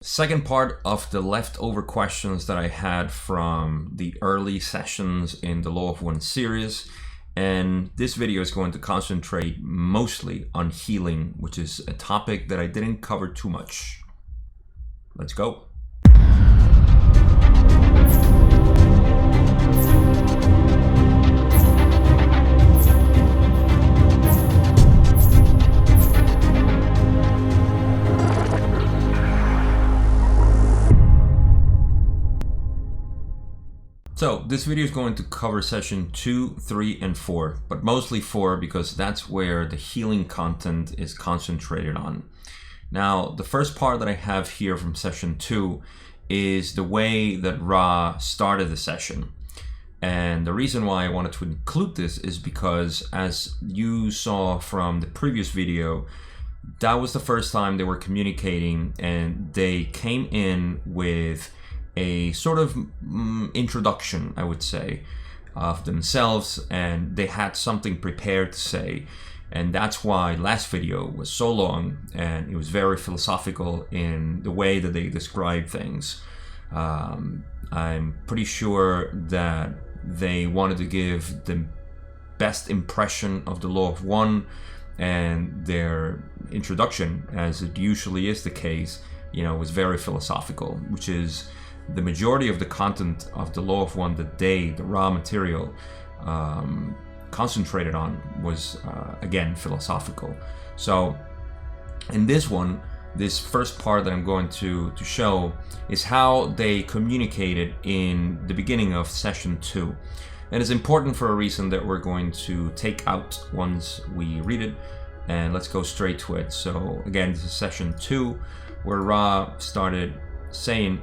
Second part of the leftover questions that I had from the early sessions in the Law of One series. And this video is going to concentrate mostly on healing, which is a topic that I didn't cover too much. Let's go. So this video is going to cover session 2, 3, and 4, but mostly 4 because that's where the healing content is concentrated on. Now, the first part that I have here from session 2 is the way that Ra started the session. And the reason why I wanted to include this is because, as you saw from the previous video, that was the first time they were communicating, and they came in with a sort of introduction, I would say, of themselves, and they had something prepared to say. And that's why last video was so long, and it was very philosophical in the way that they describe things. I'm pretty sure that they wanted to give the best impression of the Law of One, and their introduction, as it usually is the case, was very philosophical, which is the majority of the content of the Law of One that the raw material, concentrated on was, again, philosophical. So in this one, this first part that I'm going to show is how they communicated in the beginning of session 2. And it's important for a reason that we're going to take out once we read it. And let's go straight to it. So again, this is session 2, where Ra started saying,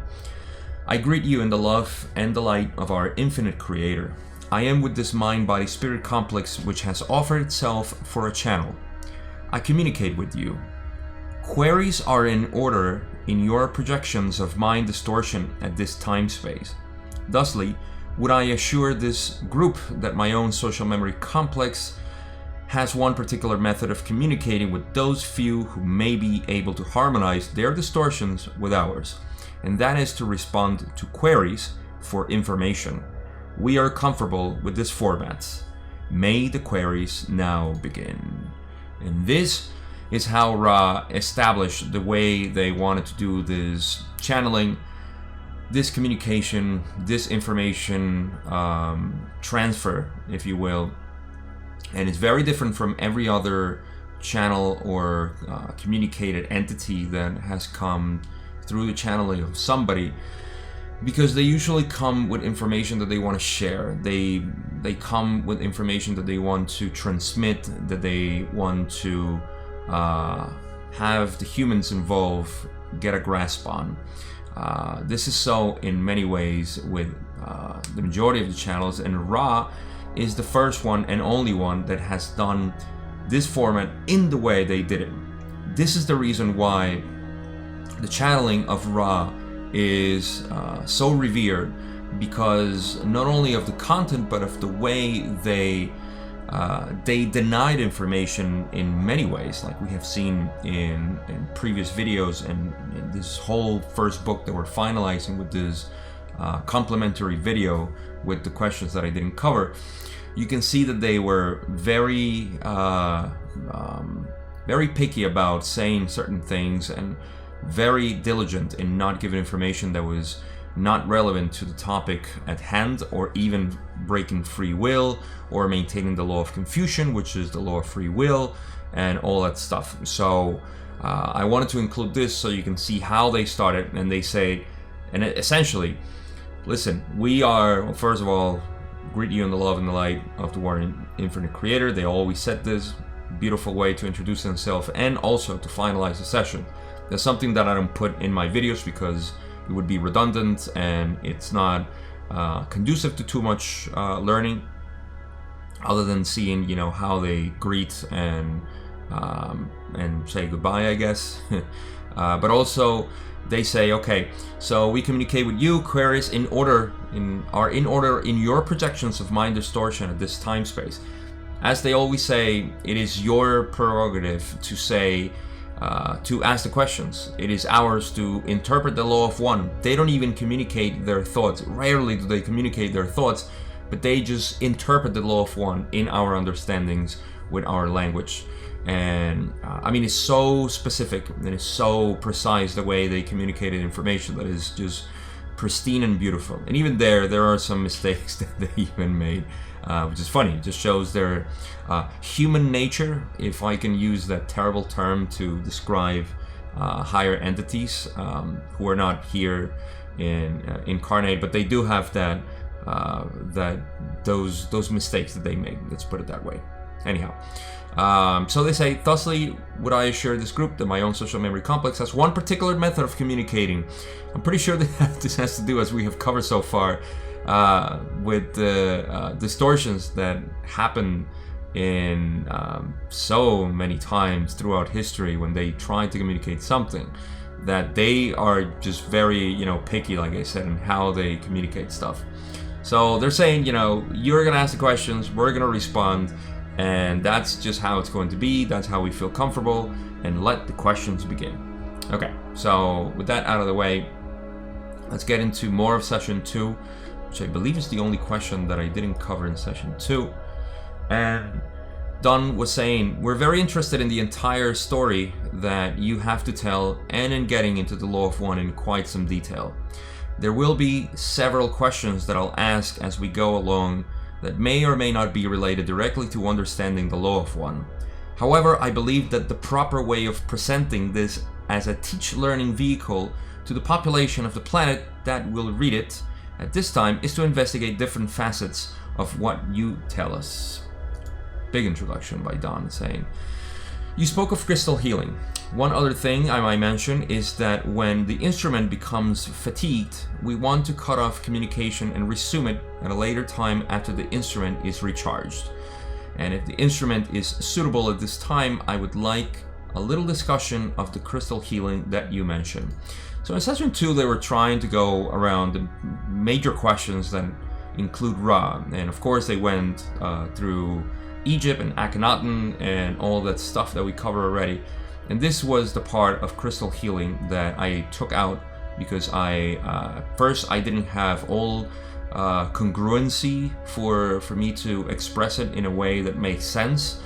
"I greet you in the love and the light of our infinite creator. I am with this mind-body-spirit complex which has offered itself for a channel. I communicate with you. Queries are in order in your projections of mind distortion at this time-space. Thusly, would I assure this group that my own social memory complex has one particular method of communicating with those few who may be able to harmonize their distortions with ours, and that is to respond to queries for information. We are comfortable with this format. May the queries now begin." And this is how Ra established the way they wanted to do this channeling, this communication, this information transfer, if you will. And it's very different from every other channel or communicated entity that has come through the channeling of somebody, because they usually come with information that they want to share. They come with information that they want to transmit, that they want to have the humans involved get a grasp on. This is so in many ways with the majority of the channels, and Ra is the first one and only one that has done this format in the way they did it. This is the reason why the channeling of Ra is so revered, because not only of the content but of the way they denied information in many ways, like we have seen in previous videos, and in this whole first book that we're finalizing with this complimentary video with the questions that I didn't cover. You can see that they were very picky about saying certain things, and very diligent in not giving information that was not relevant to the topic at hand, or even breaking free will, or maintaining the law of confusion, which is the law of free will, and all that stuff. So I wanted to include this so you can see how they started. And they say, and essentially, listen, we are, well, first of all, greet you in the love and the light of the one infinite creator. They always said this beautiful way to introduce themselves and also to finalize the session. That's something that I don't put in my videos because it would be redundant, and it's not conducive to too much learning, other than seeing, how they greet and say goodbye, I guess. But also they say, okay, so we communicate with you. Queries are in order in your projections of mind distortion at this time space. As they always say, it is your prerogative to say to ask the questions. It is ours to interpret the law of one. They don't even communicate their thoughts. Rarely do they communicate their thoughts, but they just interpret the law of one in our understandings with our language. And I mean, it's so specific and it's so precise the way they communicated information that is just pristine and beautiful. And even there are some mistakes that they even made, which is funny. It just shows their human nature, if I can use that terrible term to describe higher entities who are not here incarnate, but they do have that those mistakes that they made. Let's put it that way. Anyhow, so they say, thusly would I assure this group that my own social memory complex has one particular method of communicating. I'm pretty sure that this has to do, as we have covered so far, with the distortions that happen in so many times throughout history when they try to communicate something, that they are just very, picky, like I said, in how they communicate stuff. So they're saying, you're gonna ask the questions, we're gonna respond, and that's just how it's going to be. That's how we feel comfortable, and let the questions begin. Okay, so with that out of the way, let's get into more of session 2, which I believe is the only question that I didn't cover in session 2. And Don was saying, we're very interested in the entire story that you have to tell, and in getting into the law of one in quite some detail. There will be several questions that I'll ask as we go along that may or may not be related directly to understanding the law of one. However, I believe that the proper way of presenting this as a teach-learning vehicle to the population of the planet that will read it at this time is to investigate different facets of what you tell us. Big introduction by Don saying, you spoke of crystal healing. One other thing I might mention is that when the instrument becomes fatigued, we want to cut off communication and resume it at a later time after the instrument is recharged. And if the instrument is suitable at this time, I would like a little discussion of the crystal healing that you mentioned. So in session 2, they were trying to go around the major questions that include Ra. And of course, they went through Egypt and Akhenaten and all that stuff that we covered already. And this was the part of crystal healing that I took out because first I didn't have all congruency for me to express it in a way that makes sense,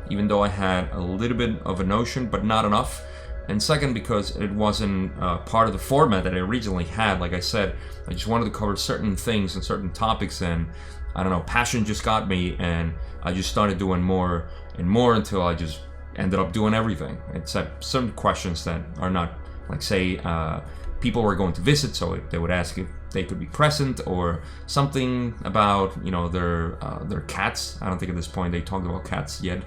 even though I had a little bit of a notion, but not enough. And second, because it wasn't part of the format that I originally had. Like I said, I just wanted to cover certain things and certain topics, and I don't know, passion just got me, and I just started doing more and more until I just ended up doing everything, except some questions that are not, like say, people were going to visit, so they would ask if they could be present, or something about, their cats. I don't think at this point they talked about cats yet.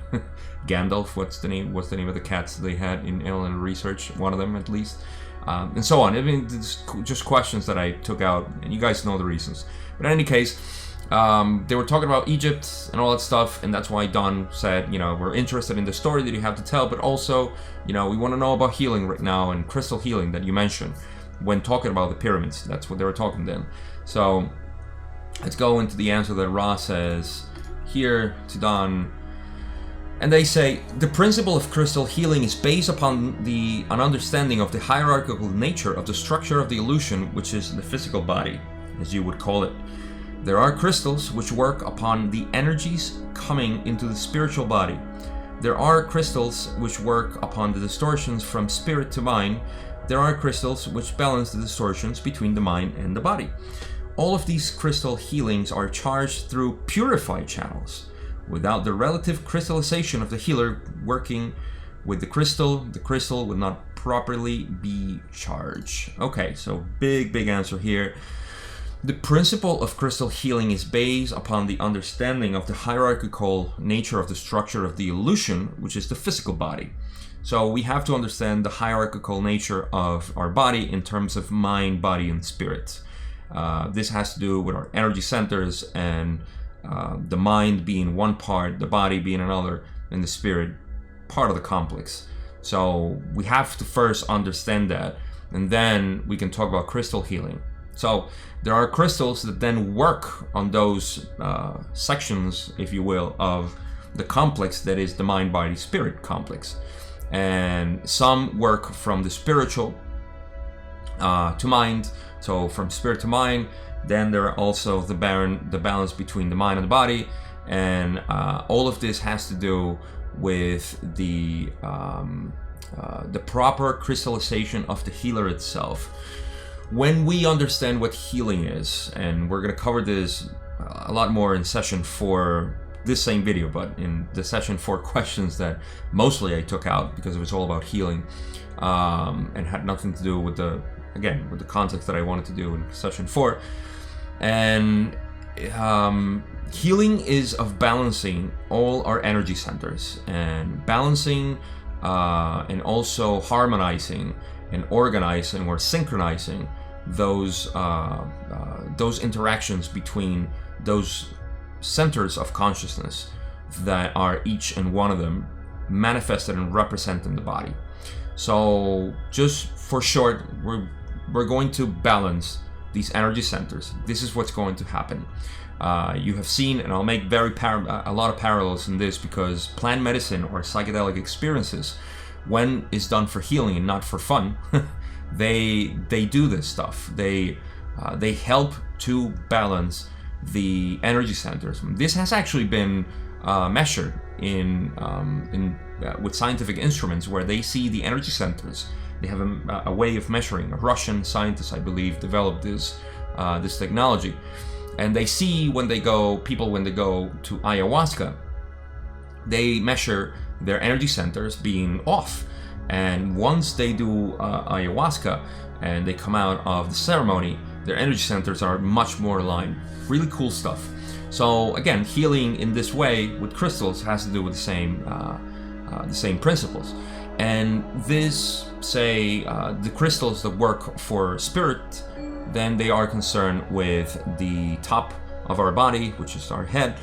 Gandalf, what's the name of the cats they had in Alien Research? One of them at least, and so on. I mean, it's just questions that I took out, and you guys know the reasons. But in any case, they were talking about Egypt and all that stuff, and that's why Don said, we're interested in the story that you have to tell, but also, we want to know about healing right now and crystal healing that you mentioned when talking about the pyramids. That's what they were talking then. So let's go into the answer that Ra says here to Don. And they say, the principle of crystal healing is based upon an understanding of the hierarchical nature of the structure of the illusion, which is the physical body, as you would call it. There are crystals which work upon the energies coming into the spiritual body. There are crystals which work upon the distortions from spirit to mind. There are crystals which balance the distortions between the mind and the body. All of these crystal healings are charged through purified channels. Without the relative crystallization of the healer working with the crystal would not properly be charged. Okay, so big answer here. The principle of crystal healing is based upon the understanding of the hierarchical nature of the structure of the illusion, which is the physical body. So we have to understand the hierarchical nature of our body in terms of mind, body, and spirit. This has to do with our energy centers, and the mind being one part, the body being another, and the spirit part of the complex. So we have to first understand that, and then we can talk about crystal healing. So there are crystals that then work on those sections, if you will, of the complex that is the mind-body-spirit complex. and some work from the spiritual to mind. So from spirit to mind. Then there are also the balance between the mind and the body, and all of this has to do with the proper crystallization of the healer itself. When we understand what healing is, and we're going to cover this a lot more in session 4, this same video, but in the session 4 questions that mostly I took out because it was all about healing, and had nothing to do with the context that I wanted to do in session 4. And healing is of balancing all our energy centers, and balancing and also harmonizing and organizing or synchronizing those interactions between those centers of consciousness that are each and one of them manifested and represented in the body. So just for short, we're going to balance these energy centers. This is what's going to happen. You have seen, and I'll make a lot of parallels in this, because plant medicine or psychedelic experiences, when it's done for healing and not for fun, they do this stuff. They help to balance the energy centers. This has actually been measured with scientific instruments, where they see the energy centers. They have a way of measuring. A Russian scientist, I believe, developed this technology, and they see when they go to ayahuasca, they measure their energy centers being off, and once they do ayahuasca and they come out of the ceremony, their energy centers are much more aligned. Really cool stuff. So again, healing in this way with crystals has to do with the same principles. And this, say, the crystals that work for spirit, then they are concerned with the top of our body, which is our head.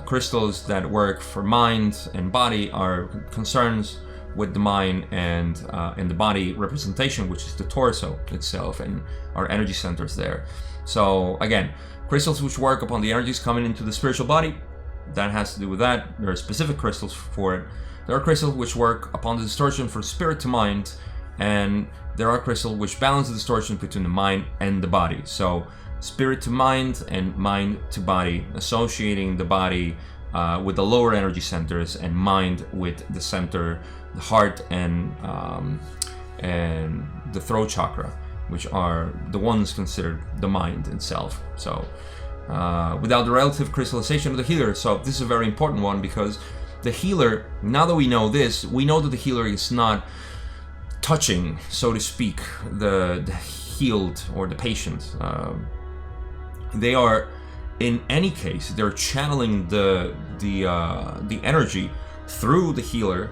Crystals that work for mind and body are concerns with the mind and the body representation, which is the torso itself and our energy centers there. So again, crystals which work upon the energies coming into the spiritual body, that has to do with that. There are specific crystals for it. There are crystals which work upon the distortion from spirit to mind, and there are crystals which balance the distortion between the mind and the body. So spirit to mind and mind to body, associating the body with the lower energy centers and mind with the center, the heart, and the throat chakra, which are the ones considered the mind itself. So without the relative crystallization of the healer. So this is a very important one, because the healer, now that we know this, we know that the healer is not touching, so to speak, the healed or the patient. They are, in any case, they're channeling the energy through the healer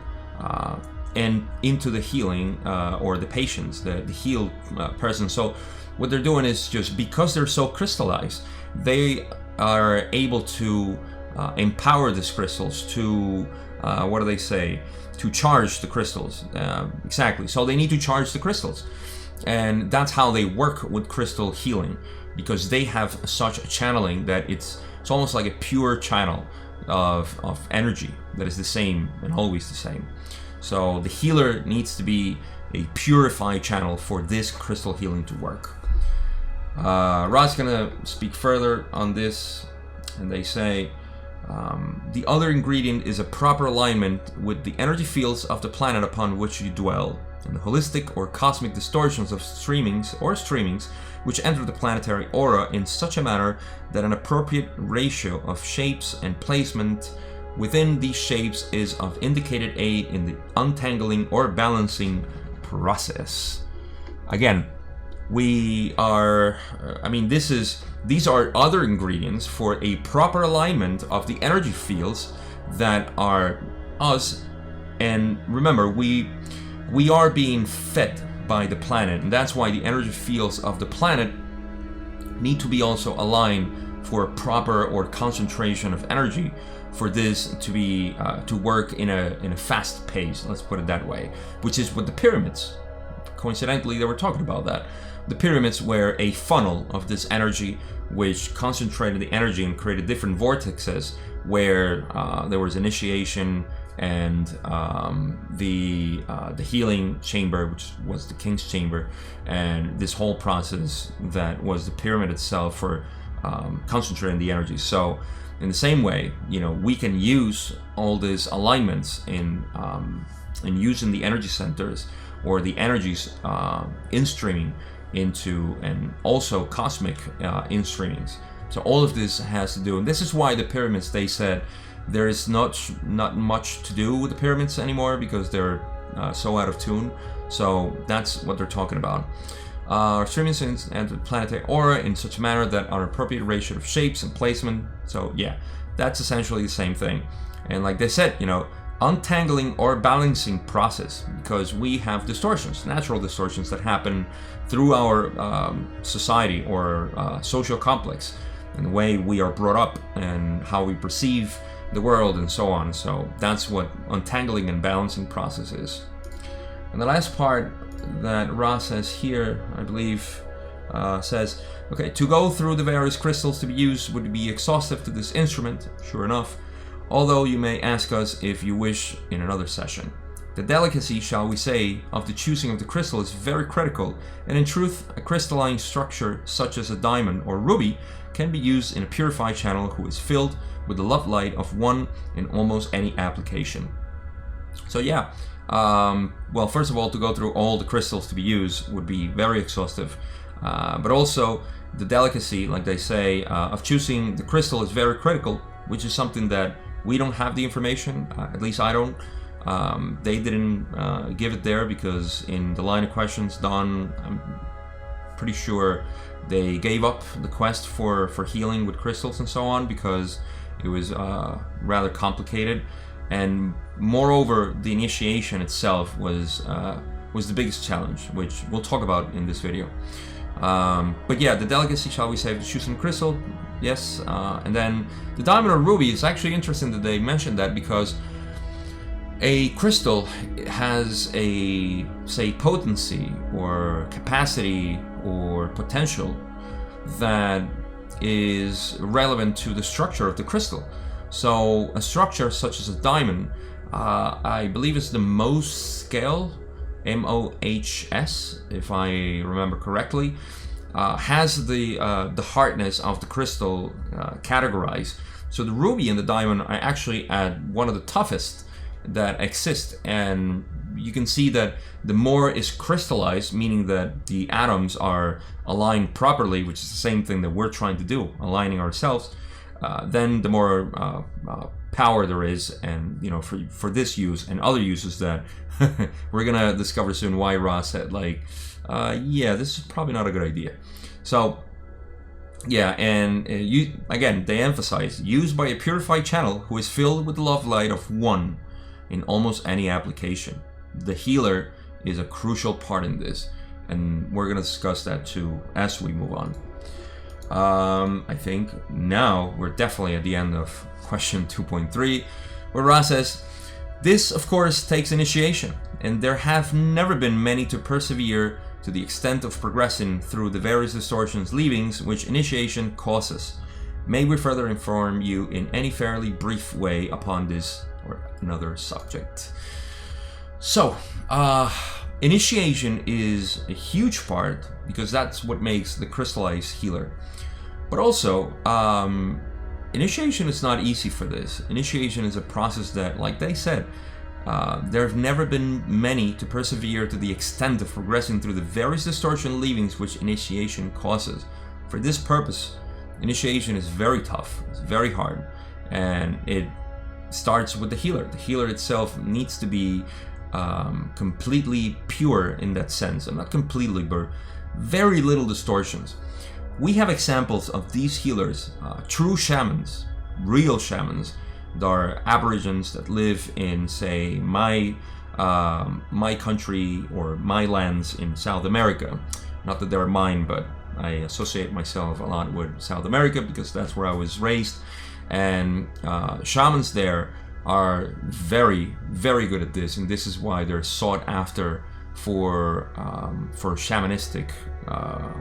and into the healing or the patients, the healed person. So what they're doing is, just because they're so crystallized, they are able to empower these crystals to, to charge the crystals. Exactly. So they need to charge the crystals. And that's how they work with crystal healing, because they have such a channeling that it's almost like a pure channel of energy that is the same and always the same. So the healer needs to be a purified channel for this crystal healing to work. Rod's gonna speak further on this, and they say, the other ingredient is a proper alignment with the energy fields of the planet upon which you dwell, and the holistic or cosmic distortions of streamings which enter the planetary aura in such a manner that an appropriate ratio of shapes and placement within these shapes is of indicated aid in the untangling or balancing process. Again, these are other ingredients for a proper alignment of the energy fields that are us. And remember, we are being fed by the planet, and that's why the energy fields of the planet need to be also aligned for a proper or concentration of energy, for this to be to work in a fast pace, let's put it that way, which is what the pyramids, coincidentally, they were talking about that. The pyramids were a funnel of this energy which concentrated the energy and created different vortexes where there was initiation, and the healing chamber, which was the king's chamber, and this whole process that was the pyramid itself for concentrating the energy. So in the same way, we can use all these alignments in using the energy centers or the energies in streaming into, and also cosmic in streamings. So all of this has to do, and this is why the pyramids, they said there is not much to do with the pyramids anymore, because they're so out of tune. So that's what they're talking about. Streamings and the planetary aura in such a manner that an appropriate ratio of shapes and placement. So yeah, that's essentially the same thing. And like they said, untangling or balancing process, because we have distortions, natural distortions that happen through our society or social complex, and the way we are brought up and how we perceive the world and so on. So that's what untangling and balancing process is. And the last part that Ra says here, I believe, says, okay, to go through the various crystals to be used would be exhaustive to this instrument, sure enough, although you may ask us if you wish in another session. The delicacy, shall we say, of the choosing of the crystal is very critical, and in truth, a crystalline structure such as a diamond or ruby can be used in a purified channel who is filled with the love light of one in almost any application. So yeah, well, first of all, to go through all the crystals to be used would be very exhaustive, but also the delicacy, like they say, of choosing the crystal is very critical, which is something that we don't have the information, at least I don't. They didn't give it there, because in the line of questions done, I'm pretty sure they gave up the quest for healing with crystals and so on, because it was rather complicated. And moreover, the initiation itself was the biggest challenge, which we'll talk about in this video. But yeah, the delicacy, shall we say, of choosing crystal, yes. And then the diamond or ruby, is actually interesting that they mentioned that, because a crystal has a, say, potency or capacity or potential that is relevant to the structure of the crystal. So a structure such as a diamond, I believe is the Mohs scale, MOHS, if I remember correctly, has the hardness of the crystal categorized. So the ruby and the diamond are actually at one of the toughest that exist, and you can see that the more is crystallized, meaning that the atoms are aligned properly, which is the same thing that we're trying to do, aligning ourselves, then the more power there is. And for this use and other uses that we're gonna discover soon, why Ra said, like, yeah, this is probably not a good idea. So yeah, and again, they emphasize, used by a purified channel who is filled with the love light of one in almost any application. The healer is a crucial part in this, and we're going to discuss that too as we move on. I think now we're definitely at the end of question 2.3, where Ra says, this of course takes initiation, and there have never been many to persevere to the extent of progressing through the various distortions leavings which initiation causes. May we further inform you in any fairly brief way upon this or another subject. So, initiation is a huge part, because that's what makes the crystallized healer. But also, initiation is not easy for this. Initiation is a process that, like they said, there have never been many to persevere to the extent of progressing through the various distortion leavings which initiation causes. For this purpose, initiation is very tough, it's very hard, and it starts with the healer. The healer itself needs to be completely pure in that sense, and not completely, but very little distortions. We have examples of these healers, true shamans, real shamans. There are aborigines that live in, say, my country or my lands in South America. Not that they're mine, but I associate myself a lot with South America because that's where I was raised. And shamans there are very, very good at this, and this is why they're sought after for shamanistic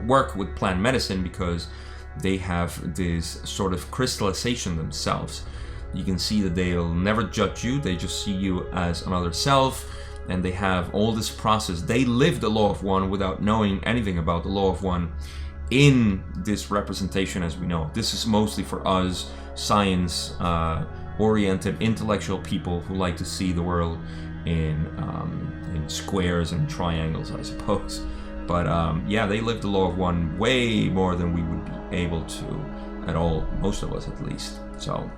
work with plant medicine, because they have this sort of crystallization themselves. You can see that they'll never judge you. They just see you as another self, and they have all this process. They live the law of one without knowing anything about the law of one in this representation as we know. This is mostly for us science oriented intellectual people who like to see the world in squares and triangles, I suppose. But yeah, they live the law of one way more than we would be able to at all, most of us at least. So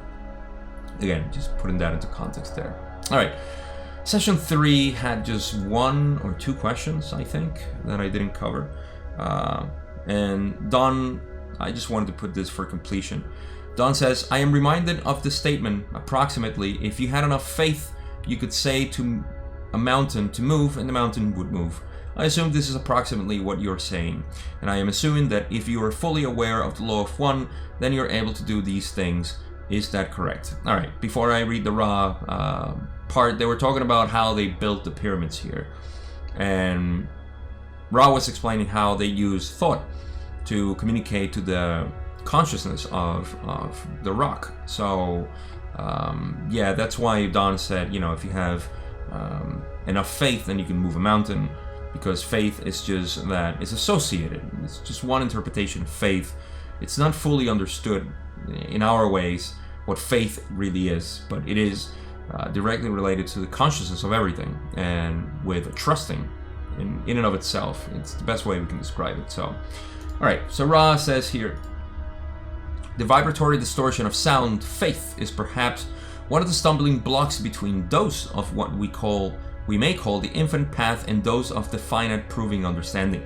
again, just putting that into context there. All right, session 3 had just 1 or 2 questions, I think, that I didn't cover. And Don, I just wanted to put this for completion. Don says, I am reminded of the statement, approximately, if you had enough faith, you could say to a mountain to move and the mountain would move. I assume this is approximately what you're saying, and I am assuming that if you are fully aware of the law of one, then you're able to do these things. Is that correct? All right, before I read the Ra part, they were talking about how they built the pyramids here, and Ra was explaining how they use thought to communicate to the consciousness of the rock. So yeah, that's why Don said, you know, if you have enough faith, then you can move a mountain, because faith is just that, it's associated. It's just one interpretation of faith. It's not fully understood in our ways what faith really is, but it is directly related to the consciousness of everything, and with trusting in and of itself. It's the best way we can describe it. So, all right, so Ra says here, the vibratory distortion of sound, faith, is perhaps one of the stumbling blocks between those of what we may call the infinite path and those of the finite proving understanding.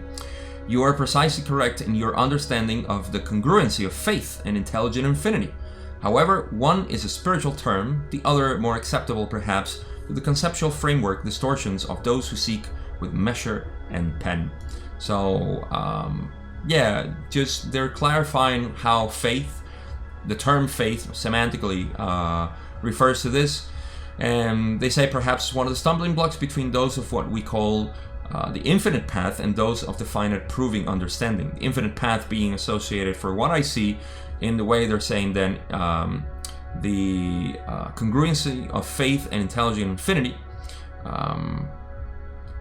You are precisely correct in your understanding of the congruency of faith and intelligent infinity. However, one is a spiritual term, the other more acceptable perhaps to the conceptual framework distortions of those who seek with measure and pen. So yeah, just they're clarifying how faith, the term faith semantically refers to this, and they say perhaps one of the stumbling blocks between those of what we call the infinite path and those of the finite proving understanding. The infinite path being associated, for what I see in the way they're saying, then the congruency of faith and intelligent infinity.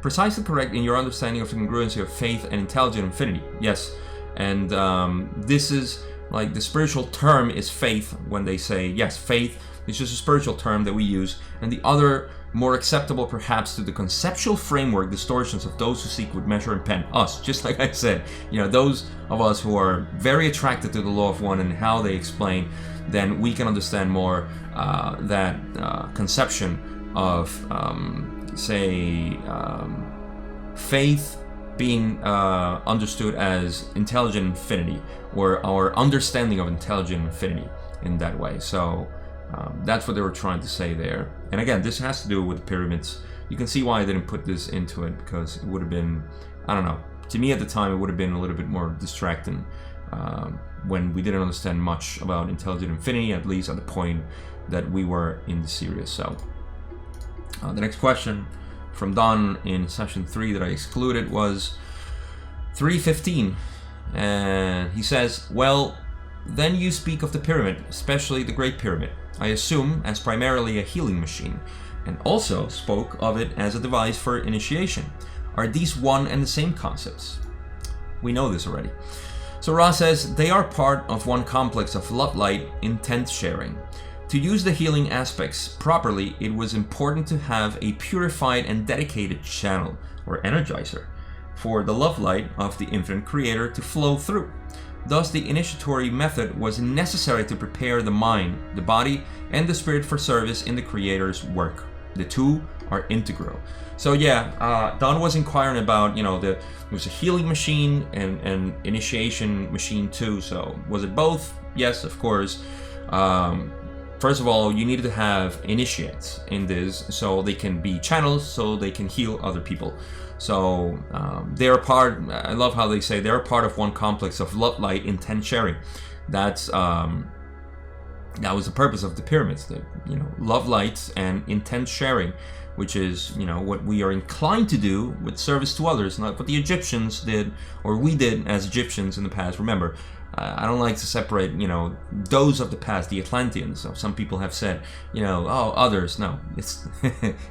Precisely correct in your understanding of the congruency of faith and intelligent infinity. Yes, and this is like the spiritual term is faith. When they say yes, faith is just a spiritual term that we use, and the other more acceptable perhaps to the conceptual framework distortions of those who seek with measure and pen. Us, just like I said, you know, those of us who are very attracted to the law of one and how they explain, then we can understand more that conception of say faith being understood as intelligent infinity, or our understanding of intelligent infinity in that way. So that's what they were trying to say there. And again, this has to do with the pyramids. You can see why I didn't put this into it, because it would have been, I don't know, to me at the time it would have been a little bit more distracting when we didn't understand much about intelligent infinity, at least at the point that we were in the series. So the next question from Don in session 3 that I excluded was 3:15, and he says, well, then you speak of the pyramid, especially the Great Pyramid, I assume as primarily a healing machine, and also spoke of it as a device for initiation. Are these one and the same concepts? We know this already. So Ra says, they are part of one complex of love light intent sharing. To use the healing aspects properly, it was important to have a purified and dedicated channel, or energizer, for the love light of the infinite creator to flow through. Thus, the initiatory method was necessary to prepare the mind, the body, and the spirit for service in the creator's work. The two are integral. So yeah, Don was inquiring about, you know, there was a healing machine and an initiation machine too. So was it both? Yes, of course. First of all, you needed to have initiates in this, so they can be channels, so they can heal other people. So they're part, I love how they say they're part of one complex of love, light, intent sharing. That's that was the purpose of the pyramids, the, you know, love, light, and intent sharing. which is, what we are inclined to do with service to others, not what the Egyptians did, or we did as Egyptians in the past. Remember, I don't like to separate, those of the past, the Atlanteans. So some people have said, oh, others. No, it's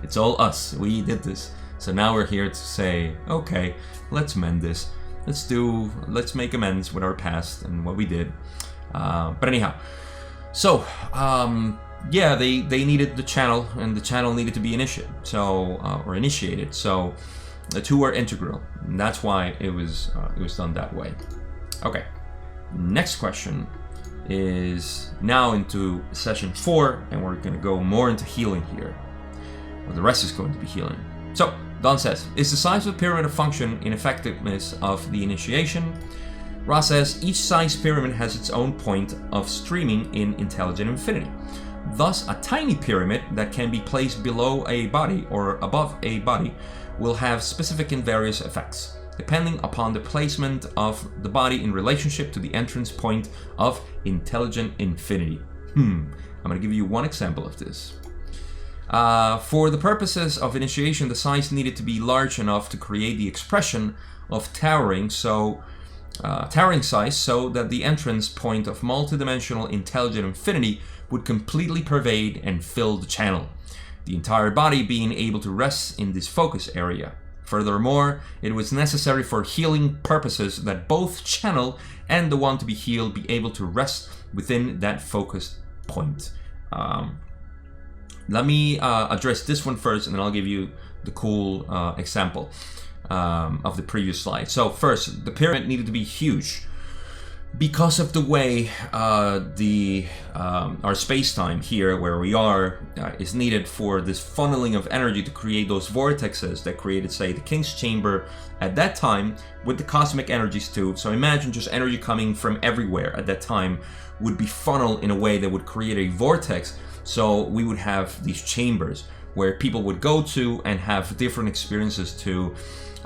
it's all us. We did this. So now we're here to say, okay, let's mend this. Let's make amends with our past and what we did. But anyhow, so yeah, they needed the channel, and the channel needed to be initiated. So the two are integral, and that's why it was done that way. Okay. Next question is now into session 4, and we're going to go more into healing here. Well, the rest is going to be healing. So, Don says, is the size of the pyramid a function in effectiveness of the initiation? Ra says, each size pyramid has its own point of streaming in intelligent infinity. Thus, a tiny pyramid that can be placed below a body or above a body will have specific and various effects, depending upon the placement of the body in relationship to the entrance point of intelligent infinity. I'm going to give you one example of this. For the purposes of initiation, the size needed to be large enough to create the expression of towering size, so that the entrance point of multidimensional intelligent infinity would completely pervade and fill the channel, the entire body being able to rest in this focus area. Furthermore, it was necessary for healing purposes that both channel and the one to be healed be able to rest within that focused point. Let me address this one first, and then I'll give you the cool example of the previous slide. So first, the pyramid needed to be huge because of the way our space-time here, where we are, is needed for this funneling of energy to create those vortexes that created, say, the King's Chamber at that time with the cosmic energies too. So imagine just energy coming from everywhere at that time would be funneled in a way that would create a vortex. So we would have these chambers where people would go to and have different experiences to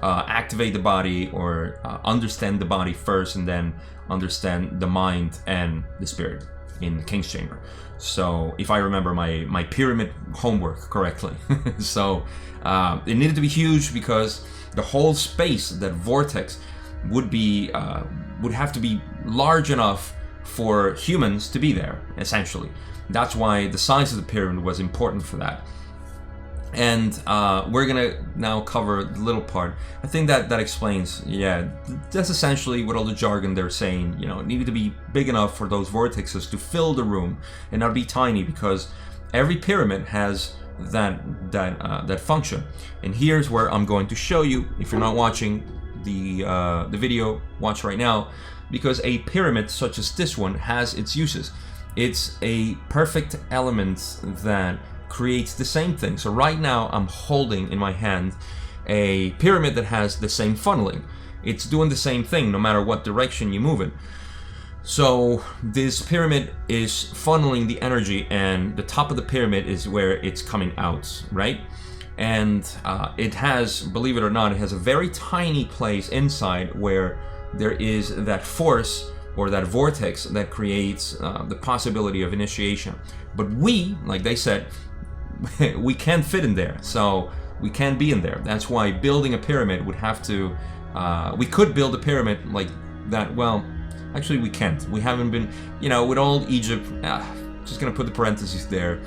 activate the body or understand the body first, and then understand the mind and the spirit in the King's Chamber. So if I remember my pyramid homework correctly. So it needed to be huge because the whole space, that vortex, would have to be large enough for humans to be there, essentially. That's why the size of the pyramid was important for that. And we're gonna now cover the little part. I think that explains, yeah, that's essentially what all the jargon they're saying. It needed to be big enough for those vortexes to fill the room and not be tiny, because every pyramid has that function. And here's where I'm going to show you. If you're not watching the video, watch right now, because a pyramid such as this one has its uses. It's a perfect element that creates the same thing. So right now I'm holding in my hand a pyramid that has the same funneling. It's doing the same thing no matter what direction you move it. So this pyramid is funneling the energy, and the top of the pyramid is where it's coming out, right? And it has, believe it or not, it has a very tiny place inside where there is that force or that vortex that creates the possibility of initiation. But we, like they said, we can't fit in there, so we can't be in there. That's why building a pyramid would have to, we could build a pyramid like that. Well, actually we can't. We haven't been, with old Egypt, just gonna put the parentheses there,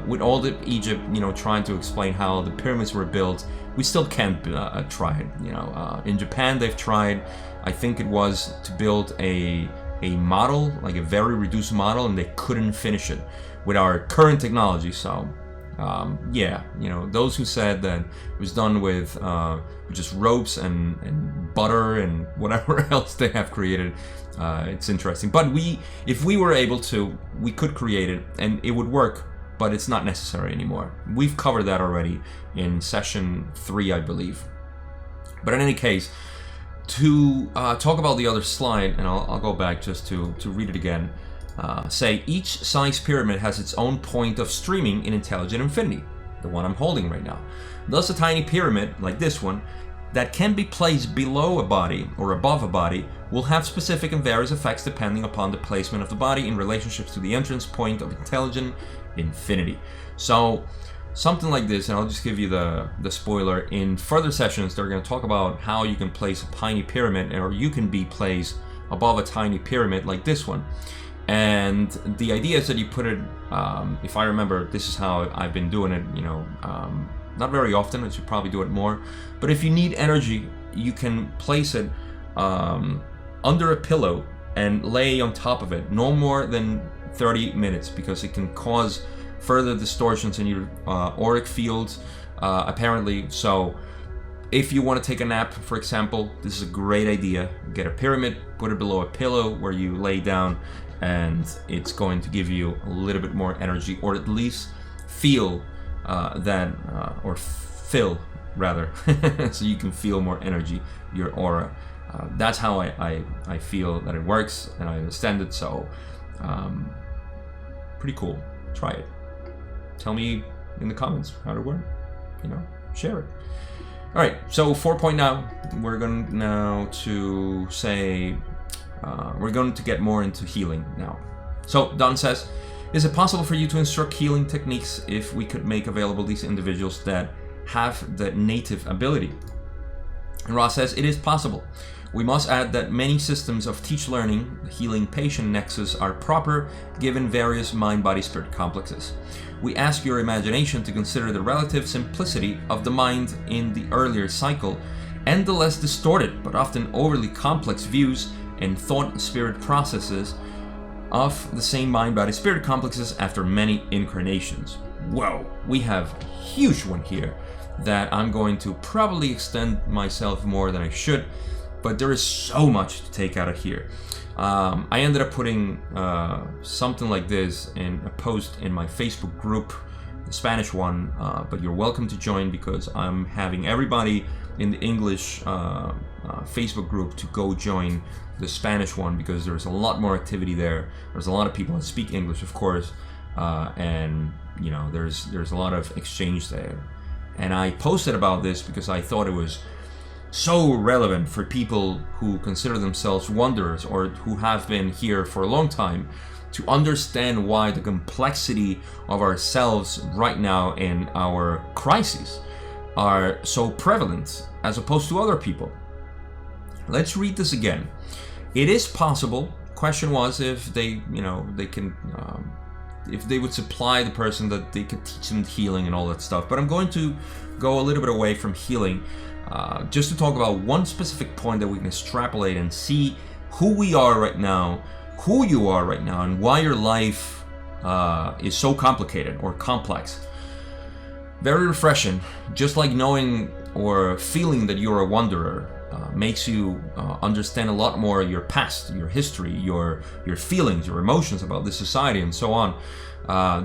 with all the Egypt, trying to explain how the pyramids were built, we still can't try it. In Japan they've tried, I think it was to build a model, like a very reduced model, and they couldn't finish it with our current technology. So yeah, those who said that it was done with just ropes and butter and whatever else they have created, it's interesting. But if we were able to, we could create it and it would work, but it's not necessary anymore. We've covered that already in session 3, I believe. But in any case, to talk about the other slide, and I'll go back just to read it again. Say each size pyramid has its own point of streaming in intelligent infinity, the one I'm holding right now. Thus a tiny pyramid, like this one, that can be placed below a body or above a body will have specific and various effects depending upon the placement of the body in relationship to the entrance point of intelligent infinity. So something like this, and I'll just give you the spoiler. In further sessions, they're going to talk about how you can place a tiny pyramid, or you can be placed above a tiny pyramid like this one. And the idea is that you put it, if I remember, this is how I've been doing it, you know, not very often, I should probably do it more, but if you need energy, you can place it under a pillow and lay on top of it, no more than 30 minutes, because it can cause further distortions in your auric fields, apparently. So if you want to take a nap, for example, this is a great idea. Get a pyramid, put it below a pillow where you lay down, and it's going to give you a little bit more energy, or at least feel that, or fill rather, so you can feel more energy, your aura. That's how I feel that it works, and I understand it. So pretty cool. Try it. Tell me in the comments how to work. You know, share it. All right. So 4 point now. We're going now to say we're going to get more into healing now. So Don says, is it possible for you to instruct healing techniques if we could make available these individuals that have the native ability? And Ross says, it is possible. We must add that many systems of teach learning, the healing patient nexus, are proper given various mind-body-spirit complexes. We ask your imagination to consider the relative simplicity of the mind in the earlier cycle and the less distorted but often overly complex views and thought-spirit processes of the same mind-body-spirit complexes after many incarnations. Whoa, we have a huge one here that I'm going to probably extend myself more than I should, but there is so much to take out of here. I ended up putting something like this in a post in my Facebook group, the Spanish one, but you're welcome to join, because I'm having everybody in the English Facebook group to go join the Spanish one, because there's a lot more activity there. There's a lot of people that speak English, of course, and you know, there's a lot of exchange there. And I posted about this because I thought it was so relevant for people who consider themselves wanderers or who have been here for a long time, to understand why the complexity of ourselves right now and our crises are so prevalent as opposed to other people. Let's read this again. It is possible. Question was if they, you know, they can, if they would supply the person that they could teach them healing and all that stuff. But I'm going to go a little bit away from healing, just to talk about one specific point that we can extrapolate and see who we are right now, who you are right now, and why your life is so complicated or complex. Very refreshing, just like knowing or feeling that you're a wanderer makes you understand a lot more your past, your history, your feelings, your emotions about this society, and so on.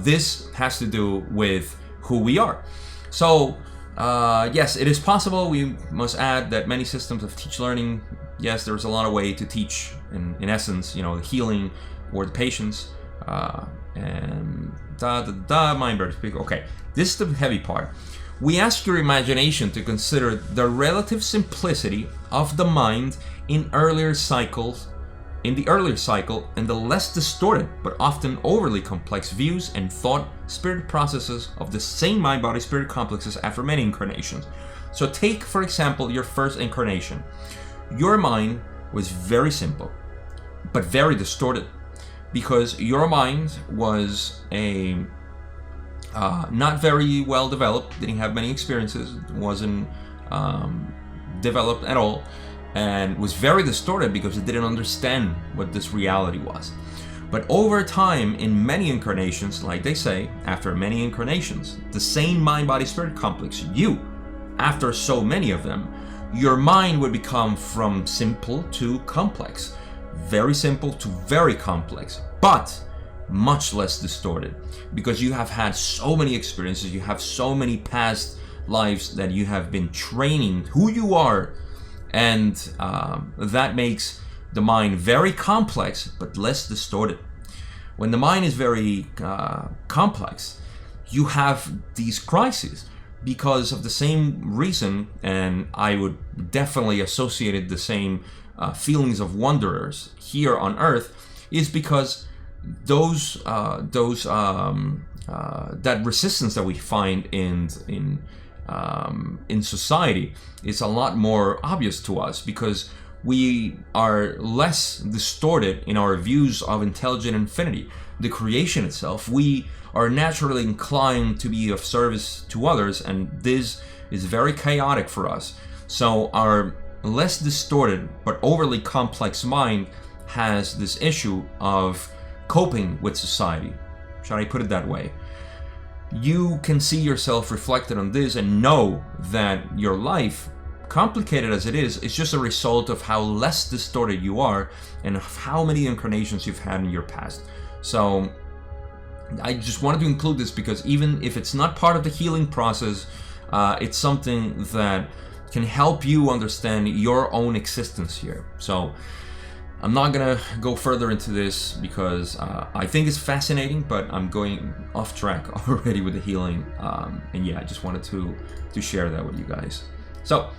This has to do with who we are. So yes, it is possible. We must add that many systems of teach learning, yes, there's a lot of way to teach, in essence, you know, the healing or the patience, and mind-body speak. Okay, this is the heavy part. We ask your imagination to consider the relative simplicity of the mind in earlier cycles, in the earlier cycle, and the less distorted but often overly complex views and thought spirit processes of the same mind-body-spirit complexes after many incarnations. So take, for example, your first incarnation. Your mind was very simple, but very distorted, because your mind was a not very well developed, didn't have many experiences, wasn't developed at all, and was very distorted because it didn't understand what this reality was. But over time, in many incarnations, like they say, after many incarnations, the same mind-body-spirit complex, you, after so many of them, your mind would become from simple to complex, very simple to very complex, but much less distorted, because you have had so many experiences, you have so many past lives that you have been training who you are, and that makes the mind very complex but less distorted. When the mind is very complex, you have these crises because of the same reason, and I would definitely associate the same feelings of wanderers here on Earth, is because that resistance that we find in society is a lot more obvious to us, because we are less distorted in our views of intelligent infinity, the creation itself. We are naturally inclined to be of service to others, and this is very chaotic for us. So our less distorted but overly complex mind has this issue of coping with society. Shall I put it that way? You can see yourself reflected on this and know that your life, complicated as it is just a result of how less distorted you are and of how many incarnations you've had in your past. So I just wanted to include this because even if it's not part of the healing process, it's something that can help you understand your own existence here. So I'm not gonna go further into this because I think it's fascinating, but I'm going off track already with the healing. And yeah, I just wanted to share that with you guys. So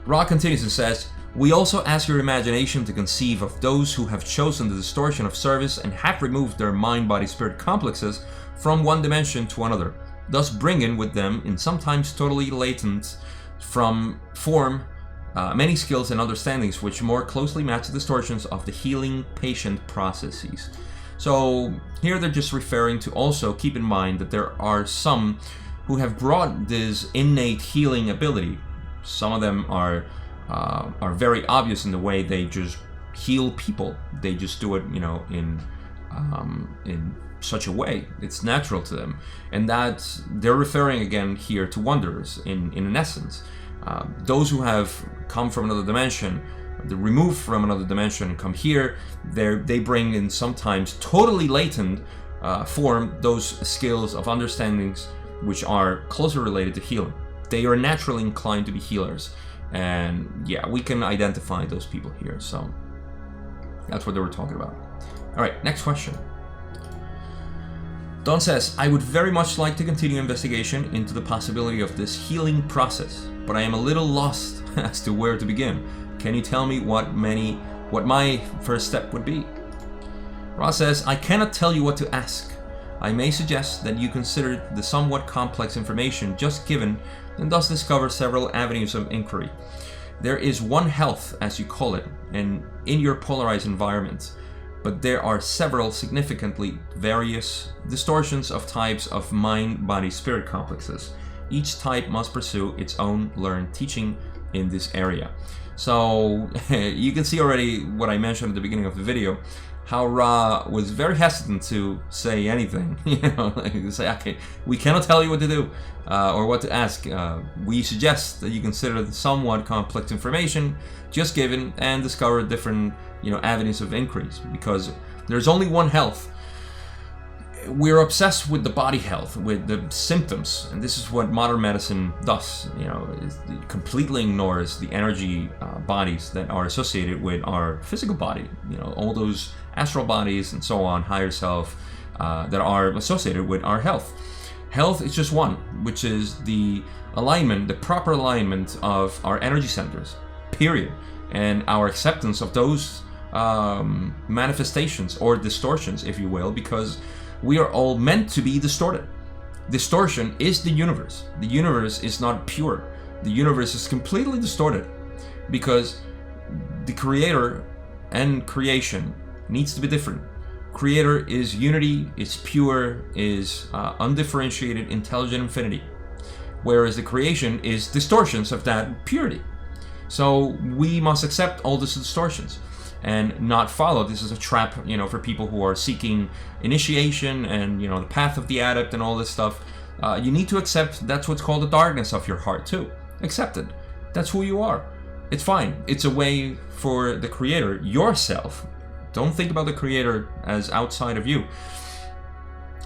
Ra continues and says, we also ask your imagination to conceive of those who have chosen the distortion of service and have removed their mind-body-spirit complexes from one dimension to another, thus bringing with them, in sometimes totally latent form, many skills and understandings which more closely match the distortions of the healing patient processes. So here they're just referring to also keep in mind that there are some who have brought this innate healing ability. Some of them are very obvious in the way they just heal people. They just do it, in such a way. It's natural to them, and that they're referring again here to wanderers in an essence. Those who have come from another dimension, they're removed from another dimension, come here, they bring in sometimes totally latent form those skills of understandings which are closely related to healing. They are naturally inclined to be healers, and yeah, we can identify those people here. So that's what they were talking about. All right, next question. Don says, I would very much like to continue investigation into the possibility of this healing process, but I am a little lost as to where to begin. Can you tell me what my first step would be? Ra says, I cannot tell you what to ask. I may suggest that you consider the somewhat complex information just given and thus discover several avenues of inquiry. There is one health, as you call it, and in your polarized environment, but there are several significantly various distortions of types of mind-body-spirit complexes. Each type must pursue its own learned teaching in this area. So you can see already what I mentioned at the beginning of the video, how Ra was very hesitant to say anything. Like to say, okay, we cannot tell you what to do or what to ask. We suggest that you consider the somewhat complex information just given and discover different avenues of increase, because there's only one health. We're obsessed with the body health, with the symptoms, and this is what modern medicine does. It completely ignores the energy bodies that are associated with our physical body. All those astral bodies and so on, higher self, that are associated with our health. Health is just one, which is the alignment, the proper alignment of our energy centers, period, and our acceptance of those manifestations or distortions, if you will, because we are all meant to be distorted. Distortion is the universe. The universe is not pure. The universe is completely distorted because the creator and creation needs to be different. Creator is unity, is pure, is undifferentiated, intelligent infinity, whereas the creation is distortions of that purity. So we must accept all these distortions and not follow. This is a trap, for people who are seeking initiation and, the path of the adept and all this stuff. You need to accept that's what's called the darkness of your heart too. Accept it. That's who you are. It's fine. It's a way for the creator, yourself. Don't think about the creator as outside of you.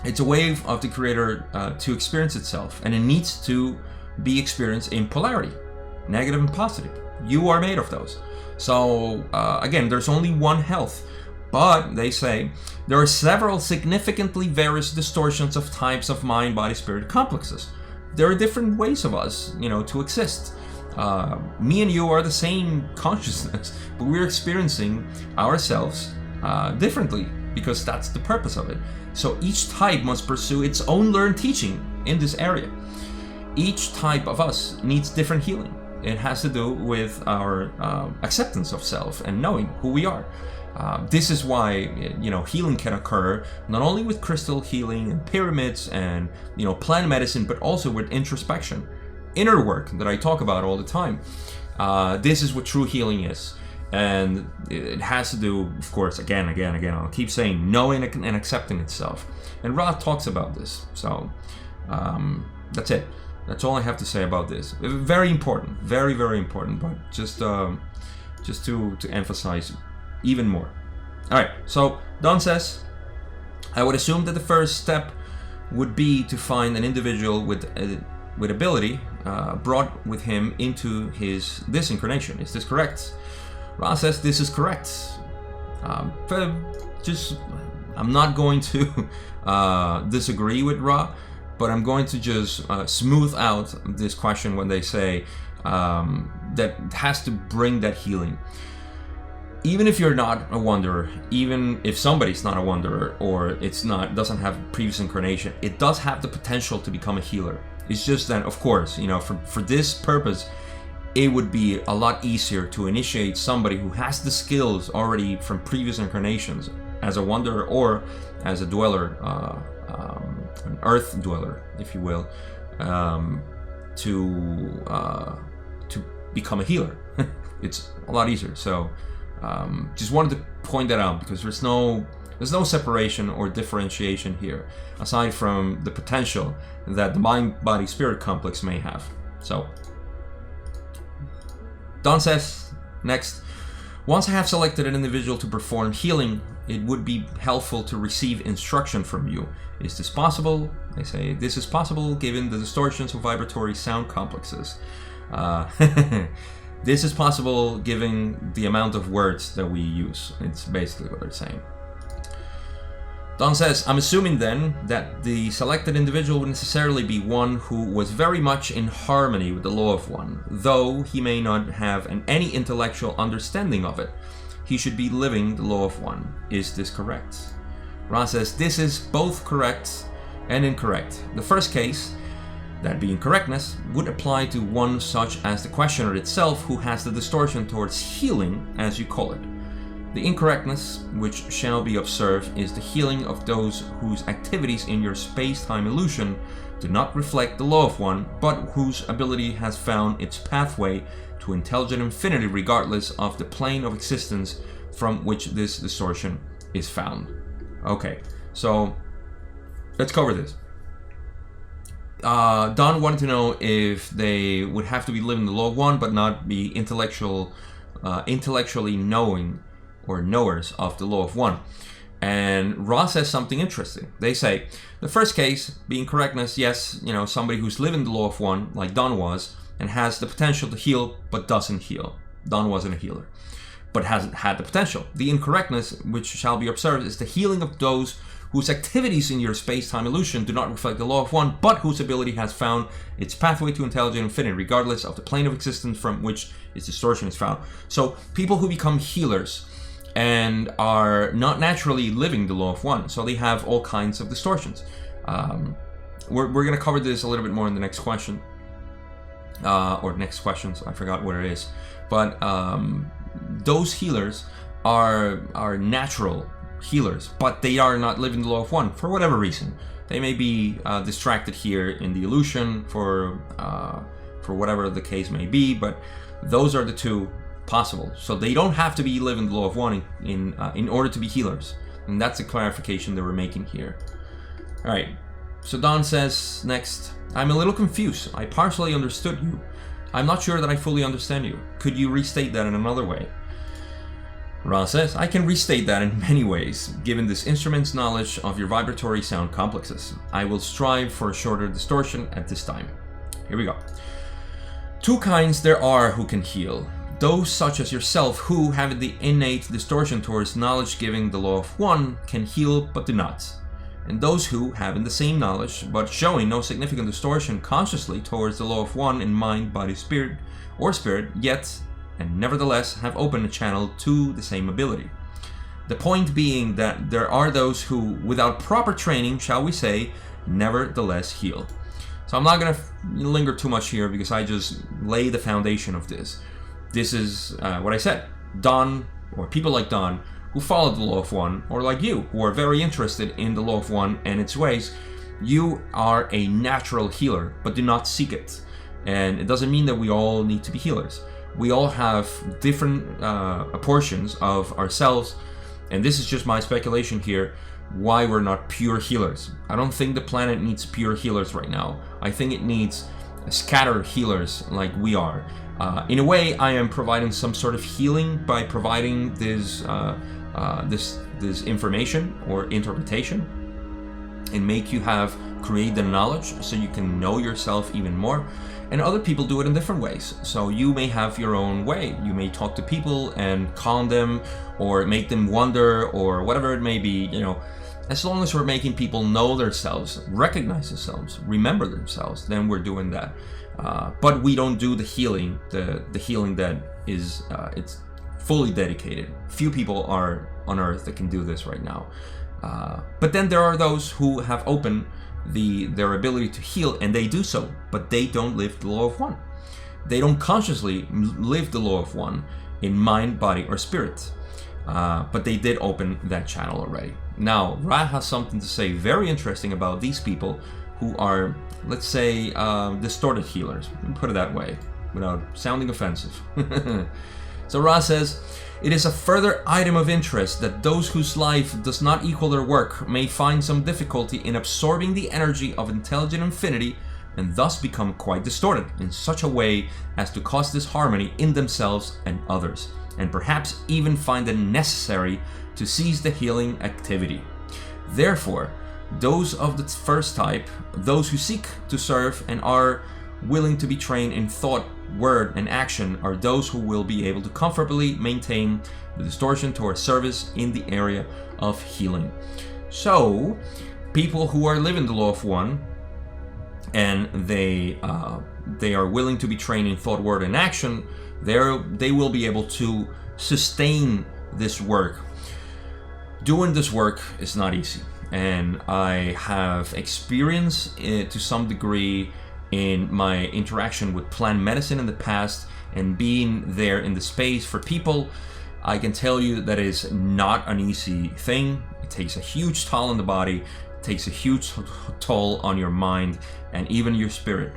It's a way of the creator to experience itself, and it needs to be experienced in polarity, negative and positive. You are made of those. So again, there's only one health, but they say there are several significantly various distortions of types of mind, body, spirit complexes. There are different ways of us, to exist. Me and you are the same consciousness, but we're experiencing ourselves differently because that's the purpose of it. So each type must pursue its own learned teaching in this area. Each type of us needs different healing. It has to do with our acceptance of self and knowing who we are. This is why healing can occur not only with crystal healing and pyramids and plant medicine, but also with introspection, inner work that I talk about all the time. This is what true healing is, and it has to do, of course, again, I'll keep saying, knowing and accepting itself. And Ra talks about this. So that's it. That's all I have to say about this. Very important, very, very important, but just to emphasize even more. All right, so Don says, I would assume that the first step would be to find an individual with ability brought with him into this incarnation. Is this correct? Ra says this is correct. I'm not going to disagree with Ra, but I'm going to just smooth out this question when they say that has to bring that healing. Even if you're not a wanderer, even if somebody's not a wanderer or doesn't have previous incarnation, it does have the potential to become a healer. It's just that, of course, for this purpose, it would be a lot easier to initiate somebody who has the skills already from previous incarnations as a wanderer or as a dweller, an earth dweller, if you will, to become a healer. It's a lot easier. So just wanted to point that out, because there's no separation or differentiation here, aside from the potential that the mind-body-spirit complex may have. So Don says next, once I have selected an individual to perform healing, it would be helpful to receive instruction from you. Is this possible? They say this is possible given the distortions of vibratory sound complexes. This is possible given the amount of words that we use. It's basically what they're saying. Don says, I'm assuming then that the selected individual would necessarily be one who was very much in harmony with the law of one, though he may not have any intellectual understanding of it. He should be living the law of one. Is this correct? Ra says, this is both correct and incorrect. The first case, that being correctness, would apply to one such as the questioner itself who has the distortion towards healing, as you call it. The incorrectness which shall be observed is the healing of those whose activities in your space-time illusion do not reflect the law of one, but whose ability has found its pathway to intelligent infinity regardless of the plane of existence from which this distortion is found. Okay, so let's cover this. Don wanted to know if they would have to be living the law of one, but not be intellectually knowing or knowers of the law of one. And Ra says something interesting. They say, the first case, being correctness, yes, somebody who's living the law of one, like Don was, and has the potential to heal, but doesn't heal. Don wasn't a healer, but hasn't had the potential. The incorrectness, which shall be observed, is the healing of those whose activities in your space-time illusion do not reflect the law of one, but whose ability has found its pathway to intelligent infinity, regardless of the plane of existence from which its distortion is found. So people who become healers and are not naturally living the law of one, so they have all kinds of distortions. We're going to cover this a little bit more in the next question, or next questions. I forgot what it is, but those healers are natural healers, but they are not living the law of one for whatever reason. They may be distracted here in the illusion for whatever the case may be, but those are the two possible. So they don't have to be living the law of one in order to be healers, and that's the clarification that we're making here. All right. So Don says next, I'm a little confused. I partially understood you. I'm not sure that I fully understand you. Could you restate that in another way? Ra says, I can restate that in many ways, given this instrument's knowledge of your vibratory sound complexes. I will strive for a shorter distortion at this time. Here we go. Two kinds there are who can heal. Those such as yourself who, having the innate distortion towards knowledge giving the law of one, can heal but do not. And those who, having the same knowledge but showing no significant distortion consciously towards the law of one in mind, body, spirit, or spirit, yet and nevertheless have opened a channel to the same ability. The point being that there are those who, without proper training, shall we say, nevertheless heal. So I'm not going to linger too much here because I just lay the foundation of this. This is what I said. Don, or people like Don, who follow the law of one, or like you, who are very interested in the law of one and its ways, you are a natural healer, but do not seek it. And it doesn't mean that we all need to be healers. We all have different portions of ourselves, and this is just my speculation here, why we're not pure healers. I don't think the planet needs pure healers right now. I think it needs scattered healers like we are. In a way, I am providing some sort of healing by providing this information or interpretation, and make you create the knowledge so you can know yourself even more. And other people do it in different ways. So you may have your own way. You may talk to people and calm them or make them wonder or whatever it may be, as long as we're making people know themselves, recognize themselves, remember themselves, then we're doing that. But we don't do the healing, the healing that is it's fully dedicated. Few people are on earth that can do this right now. But then there are those who have opened their ability to heal, and they do so, but they don't live the law of one. They don't consciously live the law of one in mind, body, or spirit. But they did open that channel already. Now, Ra has something to say very interesting about these people who are, let's say, distorted healers. Let me put it that way, without sounding offensive. So Ra says, "It is a further item of interest that those whose life does not equal their work may find some difficulty in absorbing the energy of intelligent infinity and thus become quite distorted in such a way as to cause disharmony in themselves and others, and perhaps even find it necessary to cease the healing activity. Therefore, those of the first type, those who seek to serve and are willing to be trained in thought, word, and action, are those who will be able to comfortably maintain the distortion towards service in the area of healing." So, people who are living the law of one and they are willing to be trained in thought, word, and action, they will be able to sustain this work. Doing this work is not easy, and I have experience to some degree in my interaction with plant medicine in the past, and being there in the space for people. I can tell you that is not an easy thing. It takes a huge toll on the body, it takes a huge toll on your mind and even your spirit.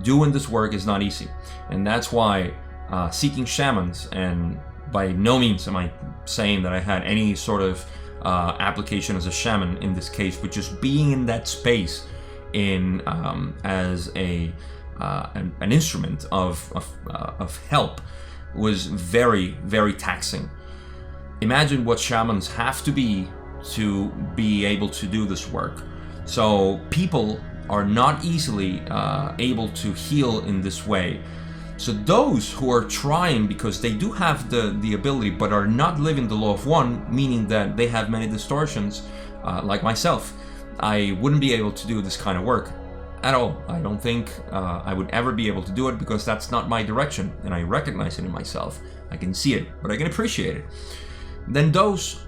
Doing this work is not easy, and that's why seeking shamans, and by no means am I saying that I had any sort of application as a shaman in this case, but just being in that space as an instrument of help was very, very taxing. Imagine what shamans have to be able to do this work. So people are not easily able to heal in this way. So those who are trying because they do have the ability but are not living the law of one, meaning that they have many distortions, like myself, I wouldn't be able to do this kind of work at all. I don't think I would ever be able to do it because that's not my direction, and I recognize it in myself. I can see it, but I can appreciate it. Then those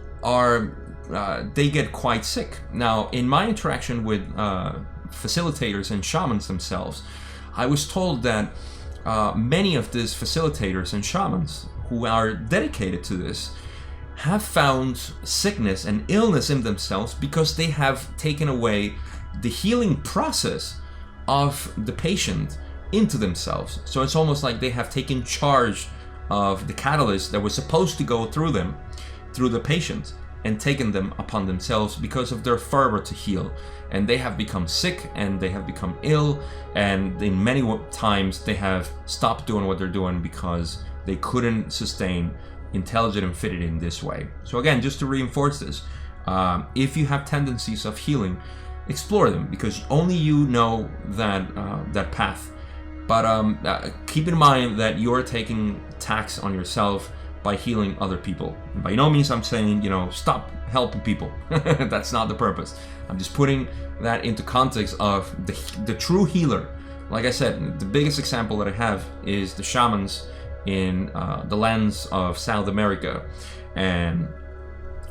they get quite sick. Now, in my interaction with facilitators and shamans themselves, I was told that many of these facilitators and shamans who are dedicated to this have found sickness and illness in themselves because they have taken away the healing process of the patient into themselves. So it's almost like they have taken charge of the catalyst that was supposed to go through the patient, and taken them upon themselves because of their fervor to heal. And they have become sick, and they have become ill, and in many times they have stopped doing what they're doing because they couldn't sustain intelligent infinity in this way. So again, just to reinforce this, if you have tendencies of healing, explore them, because only you know that path. But keep in mind that you're taking tax on yourself by healing other people. And by no means I'm saying, stop helping people. That's not the purpose. I'm just putting that into context of the true healer. Like I said, the biggest example that I have is the shamans in the lands of South America. And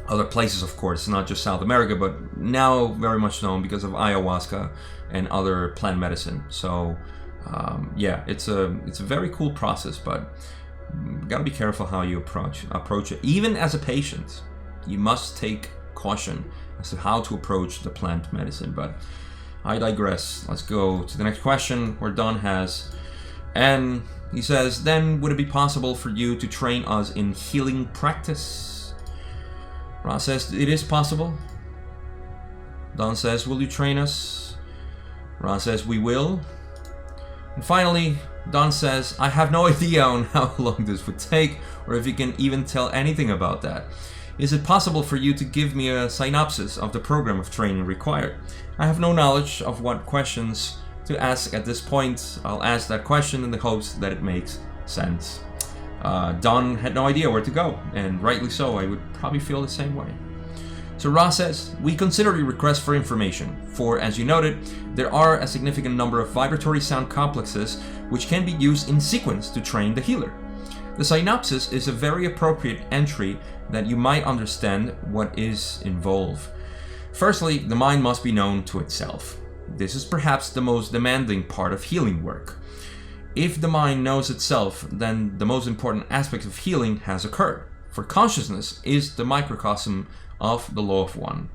other places, of course, not just South America, but now very much known because of ayahuasca and other plant medicine. So yeah, it's a very cool process, but you gotta be careful how you approach it. Even as a patient, you must take caution as to how to approach the plant medicine. But I digress. Let's go to the next question where Don has, and he says, then would it be possible for you to train us in healing practice? Ra says, it is possible. Don says, will you train us? Ra says, we will. And finally, Don says, I have no idea on how long this would take, or if you can even tell anything about that. Is it possible for you to give me a synopsis of the program of training required? I have no knowledge of what questions to ask at this point. I'll ask that question in the hopes that it makes sense. Don had no idea where to go, and rightly so. I would probably feel the same way. So Ra says, we consider your request for information, for as you noted, there are a significant number of vibratory sound complexes which can be used in sequence to train the healer. The synopsis is a very appropriate entry that you might understand what is involved. Firstly, the mind must be known to itself. This is perhaps the most demanding part of healing work. If the mind knows itself, then the most important aspect of healing has occurred, for consciousness is the microcosm of the law of one.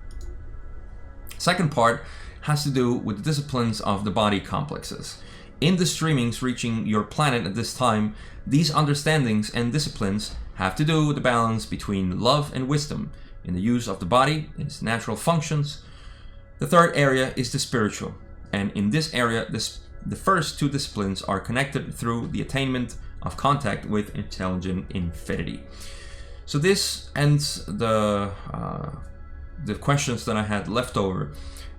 Second part has to do with the disciplines of the body complexes. In the streamings reaching your planet at this time, these understandings and disciplines have to do with the balance between love and wisdom in the use of the body, in its natural functions. The third area is the spiritual, and in this area, the first two disciplines are connected through the attainment of contact with intelligent infinity. So this ends the questions that I had left over,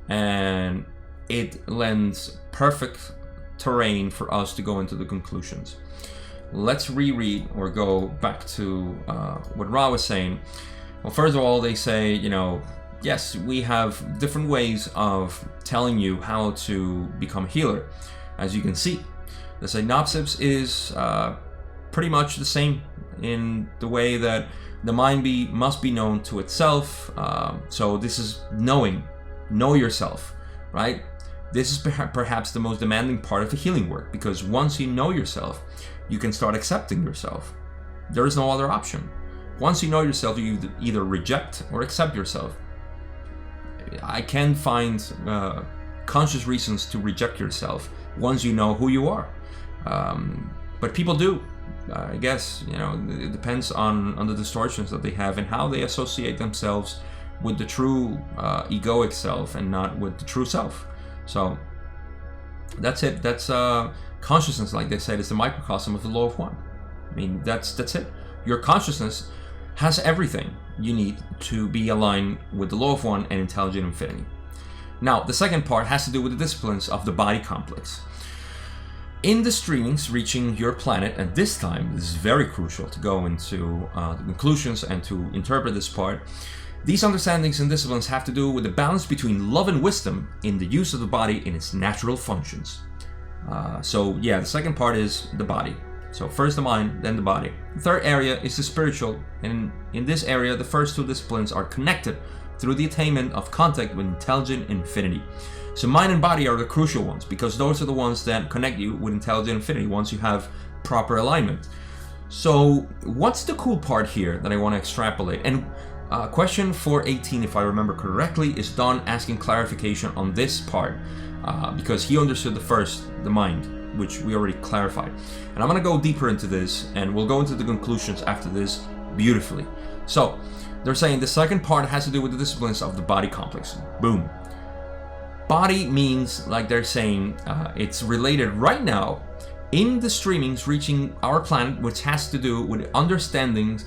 and it lends perfect terrain for us to go into the conclusions. Let's reread or go back to what Ra was saying. Well, first of all, they say, yes, we have different ways of telling you how to become a healer. As you can see, the synopsis is pretty much the same in the way that the mind must be known to itself. So this is knowing, know yourself, right? This is perhaps the most demanding part of the healing work, because once you know yourself, you can start accepting yourself. There is no other option. Once you know yourself, you either reject or accept yourself. I can't find conscious reasons to reject yourself once you know who you are. But people do. I guess, it depends on the distortions that they have and how they associate themselves with the true egoic self and not with the true self. So that's it. That's consciousness, like they said, is the microcosm of the law of one. I mean, that's it. Your consciousness has everything you need to be aligned with the law of one and intelligent infinity. Now, the second part has to do with the disciplines of the body complex. In the streamings reaching your planet at this time, this is very crucial to go into the conclusions and to interpret this part. These understandings and disciplines have to do with the balance between love and wisdom in the use of the body in its natural functions. So yeah, the second part is the body. So first the mind, then the body. The third area is the spiritual, and in this area, the first two disciplines are connected through the attainment of contact with intelligent infinity. So mind and body are the crucial ones, because those are the ones that connect you with intelligent infinity once you have proper alignment. So what's the cool part here that I want to extrapolate? And question 418, if I remember correctly, is Don asking clarification on this part, because he understood the mind, which we already clarified. And I'm going to go deeper into this, and we'll go into the conclusions after this beautifully. So they're saying the second part has to do with the disciplines of the body complex. Boom. Body means, like they're saying, it's related right now in the streamings reaching our planet, which has to do with understandings,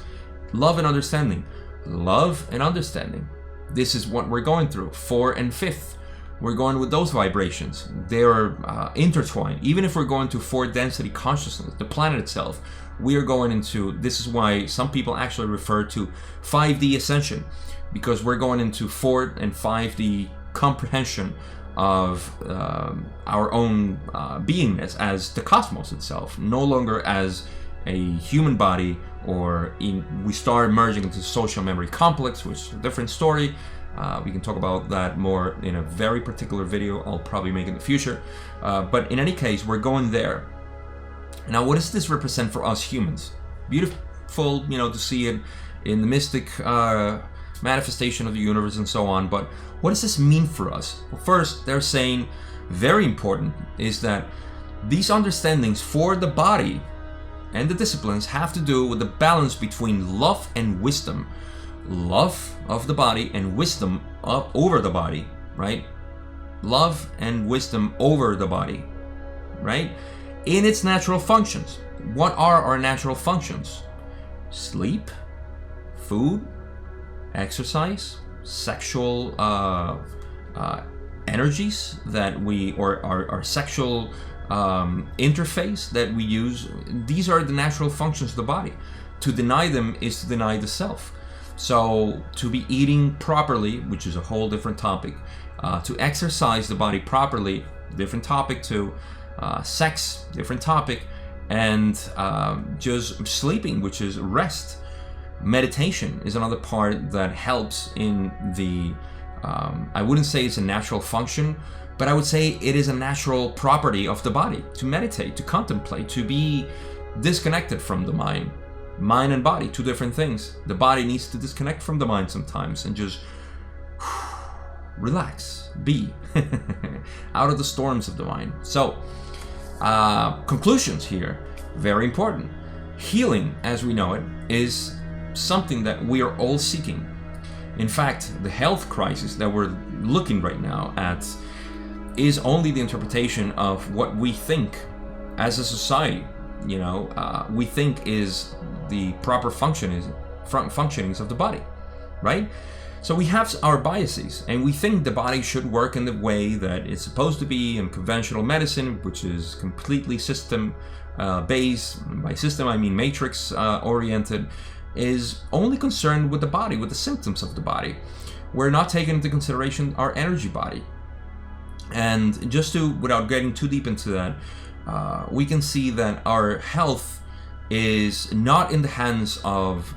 love and understanding. Love and understanding. This is what we're going through. 4 and 5th. We're going with those vibrations. They are intertwined. Even if we're going to 4 density consciousness, the planet itself, we are going into, this is why some people actually refer to 5D ascension, because we're going into 4 and 5D comprehension of our own beingness as the cosmos itself, no longer as a human body, or we start merging into social memory complex, which is a different story. We can talk about that more in a very particular video I'll probably make in the future. But in any case, we're going there. Now, what does this represent for us humans? Beautiful, to see it in the mystic manifestation of the universe and so on. But what does this mean for us? Well, first, they're saying, very important, is that these understandings for the body and the disciplines have to do with the balance between love and wisdom. Love of the body and wisdom over the body, right? Love and wisdom over the body, right? In its natural functions. What are our natural functions? Sleep, food, exercise, sexual energies that or our sexual interface that we use. These are the natural functions of the body. To deny them is to deny the self. So to be eating properly, which is a whole different topic, to exercise the body properly, different topic too, sex, different topic, and just sleeping, which is rest. Meditation is another part that helps in the, I wouldn't say it's a natural function, but I would say it is a natural property of the body to meditate, to contemplate, to be disconnected from the mind. Mind and body, two different things. The body needs to disconnect from the mind sometimes and just relax, be out of the storms of the mind. So, conclusions here, very important. Healing, as we know it, is something that we are all seeking. In fact, the health crisis that we're looking right now at is only the interpretation of what we think as a society. We think is the proper functionings of the body, right? So we have our biases, and we think the body should work in the way that it's supposed to be in conventional medicine, which is completely system based. By system, I mean matrix oriented, is only concerned with the body, with the symptoms of the body. We're not taking into consideration our energy body. And just without getting too deep into that, we can see that our health is not in the hands of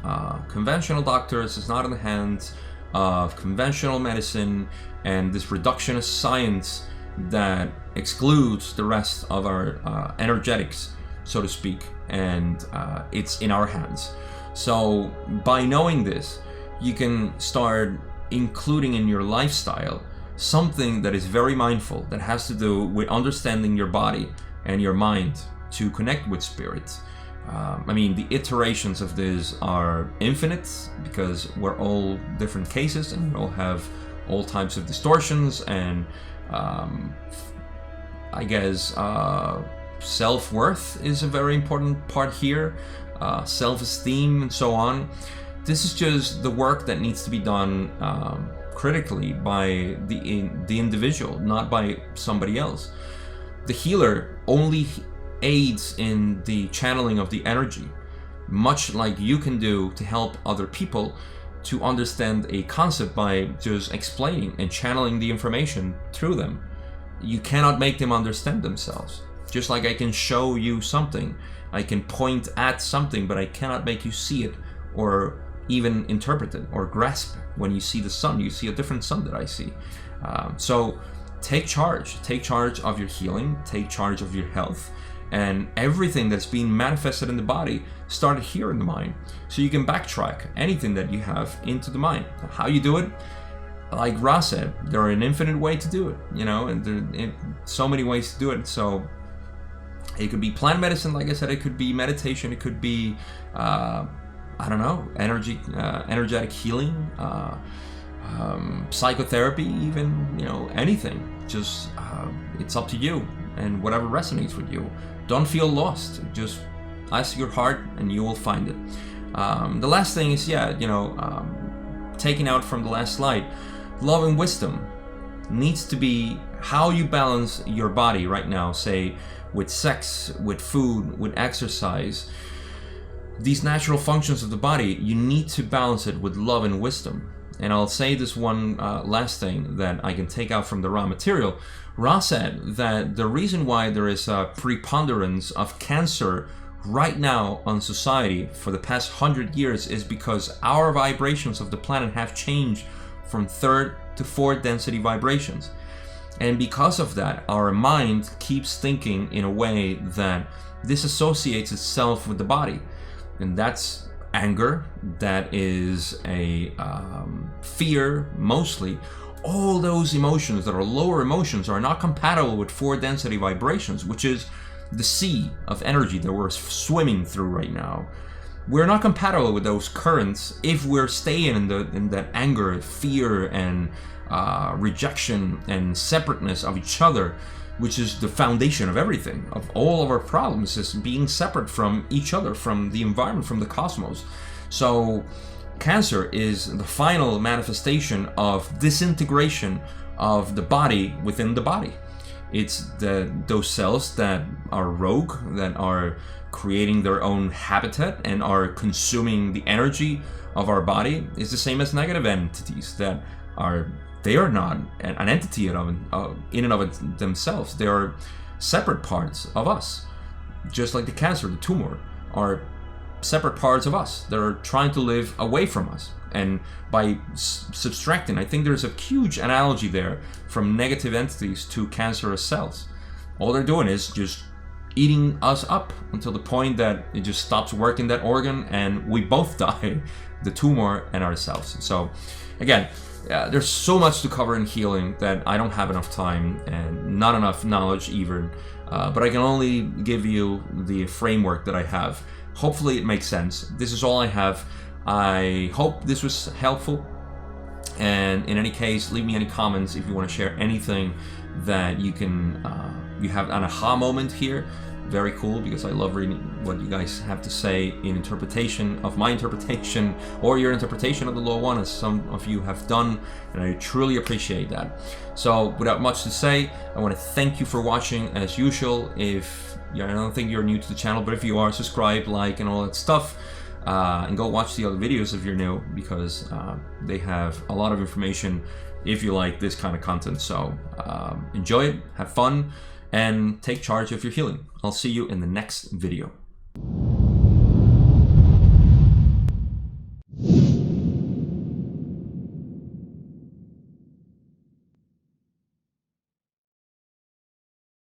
conventional doctors, it's not in the hands of conventional medicine and this reductionist science that excludes the rest of our energetics, so to speak, and it's in our hands. So by knowing this, you can start including in your lifestyle something that is very mindful, that has to do with understanding your body and your mind to connect with spirit. The iterations of this are infinite because we're all different cases and we all have all types of distortions and self-worth is a very important part here, self-esteem and so on. This is just the work that needs to be done critically by the individual, not by somebody else. The healer only aids in the channeling of the energy, much like you can do to help other people to understand a concept by just explaining and channeling the information through them. You cannot make them understand themselves. Just like I can show you something, I can point at something, but I cannot make you see it or even interpret it or grasp it. When you see the sun, you see a different sun that I see. So take charge of your healing, take charge of your health, and everything that's being manifested in the body started here in the mind. So you can backtrack anything that you have into the mind. How you do it, like Ra said, there are an infinite way to do it, and there are so many ways to do it. So it could be plant medicine, like I said, it could be meditation, it could be energetic healing, psychotherapy, even, anything. Just it's up to you and whatever resonates with you. Don't feel lost. Just ask your heart and you will find it. The last thing is, taking out from the last slide, love and wisdom needs to be how you balance your body right now, say with sex, with food, with exercise. These natural functions of the body, you need to balance it with love and wisdom. And I'll say this one last thing that I can take out from the raw material. Ra said that the reason why there is a preponderance of cancer right now on society for the past 100 years is because our vibrations of the planet have changed from 3rd to 4th density vibrations. And because of that, our mind keeps thinking in a way that disassociates itself with the body. And that's anger, that is a fear mostly. All those emotions that are lower emotions are not compatible with 4th density vibrations, which is the sea of energy that we're swimming through right now. We're not compatible with those currents if we're staying in that anger, fear, and rejection and separateness of each other, which is the foundation of everything, of all of our problems, is being separate from each other, from the environment, from the cosmos. So Cancer is the final manifestation of disintegration of the body within the body. It's those cells that are rogue, that are creating their own habitat and are consuming the energy of our body. Is the same as negative entities that are not an entity in and of themselves. They are separate parts of us, just like the cancer, the tumor, are separate parts of us that are trying to live away from us. And by subtracting, I think there's a huge analogy there from negative entities to cancerous cells. All they're doing is just eating us up until the point that it just stops working, that organ, and we both die, the tumor and ourselves. So again, there's so much to cover in healing that I don't have enough time and not enough knowledge even, but I can only give you the framework that I have. Hopefully it makes sense. This is all I have. I hope this was helpful, and in any case, leave me any comments if you want to share anything that you can you have an aha moment here. Very cool, because I love reading what you guys have to say in interpretation of my interpretation or your interpretation of the Law 1, as some of you have done, and I truly appreciate that. So without much to say, I want to thank you for watching as usual. If I don't think you're new to the channel, but if you are, subscribe, like, and all that stuff, and go watch the other videos if you're new, because they have a lot of information if you like this kind of content. So enjoy it, have fun, and take charge of your healing. I'll see you in the next video.